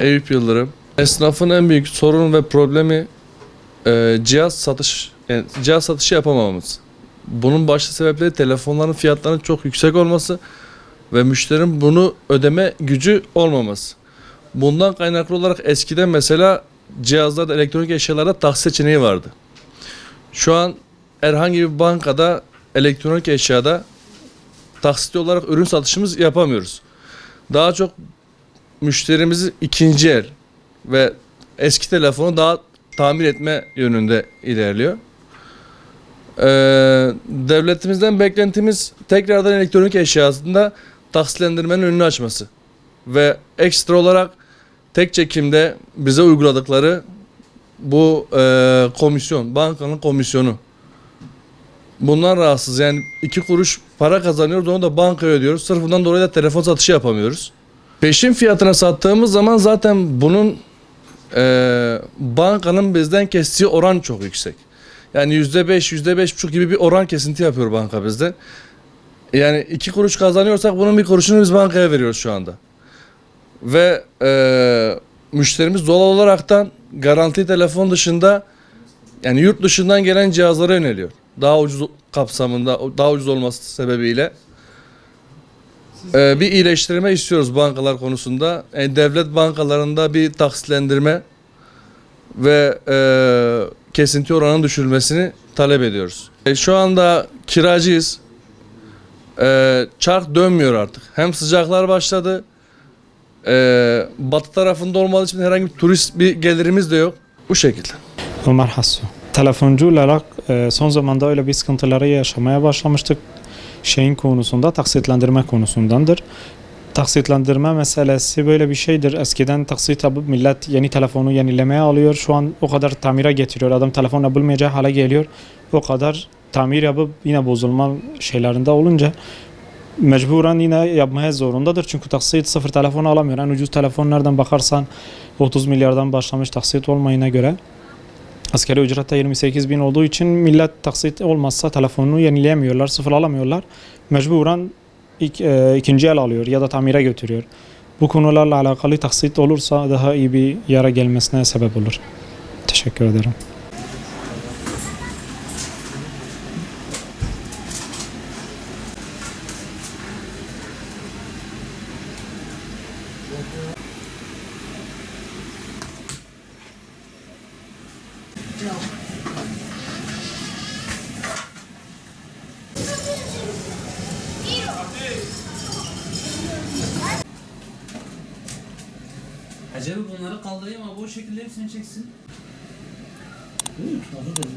Eyüp Yıldırım. Esnafın en büyük sorunu ve problemi cihaz satışı yapamamamız. Bunun başlı sebepleri telefonların fiyatlarının çok yüksek olması ve müşterinin bunu ödeme gücü olmaması. Bundan kaynaklı olarak eskiden mesela cihazlarda, elektronik eşyalarda taksit seçeneği vardı. Şu an herhangi bir bankada elektronik eşyada taksitli olarak ürün satışımız yapamıyoruz. Daha çok müşterimizi ikinci el ve eski telefonu daha tamir etme yönünde ilerliyor. Devletimizden beklentimiz tekrardan elektronik eşyasında taksitlendirmenin önünü açması ve ekstra olarak tek çekimde bize uyguladıkları bu komisyon, bankanın komisyonu. Bundan rahatsız, yani 2 kuruş para kazanıyoruz, onu da bankaya ödüyoruz. Sırf bundan dolayı da telefon satışı yapamıyoruz. Peşin fiyatına sattığımız zaman zaten bunun bankanın bizden kestiği oran çok yüksek. Yani %5, %5,5 gibi bir oran kesinti yapıyor banka bizden. Yani 2 kuruş kazanıyorsak bunun 1 kuruşunu biz bankaya veriyoruz şu anda. Ve müşterimiz doğal olaraktan garantili telefon dışında, yani yurt dışından gelen cihazlara yöneliyor. Daha ucuz kapsamında, daha ucuz olması sebebiyle. Bir iyileştirme istiyoruz bankalar konusunda. Devlet bankalarında bir taksitlendirme ve kesinti oranının düşürülmesini talep ediyoruz. Şu anda kiracıyız. Çark dönmüyor artık. Hem sıcaklar başladı. Batı tarafında olmadığı için herhangi bir turist bir gelirimiz de yok. Bu şekilde. Ömer Hassu. Telefoncu olarak son zamanda öyle bir sıkıntıları yaşamaya başlamıştık. Şeyin konusunda, taksitlendirme konusundandır. Taksitlendirme meselesi böyle bir şeydir. Eskiden taksit alıp millet yeni telefonu yenilemeye alıyor. Şu an o kadar tamire getiriyor. Adam telefonla bulmayacağı hale geliyor. O kadar tamir yapıp yine bozulma şeylerinde olunca mecburen yine yapmaya zorundadır. Çünkü taksit sıfır telefon alamıyor. En ucuz telefon nereden bakarsan 30 milyardan başlamış taksit olmayına göre. Asgari ücrette 28 bin olduğu için millet taksit olmazsa telefonunu yenileyemiyorlar, sıfır alamıyorlar. Mecburen ikinci el alıyor ya da tamire götürüyor. Bu konularla alakalı taksit olursa daha iyi bir yere gelmesine sebep olur. Teşekkür ederim. Acaba bunları kaldırayım ama bu şekilde hepsini çeksin. Tutarı da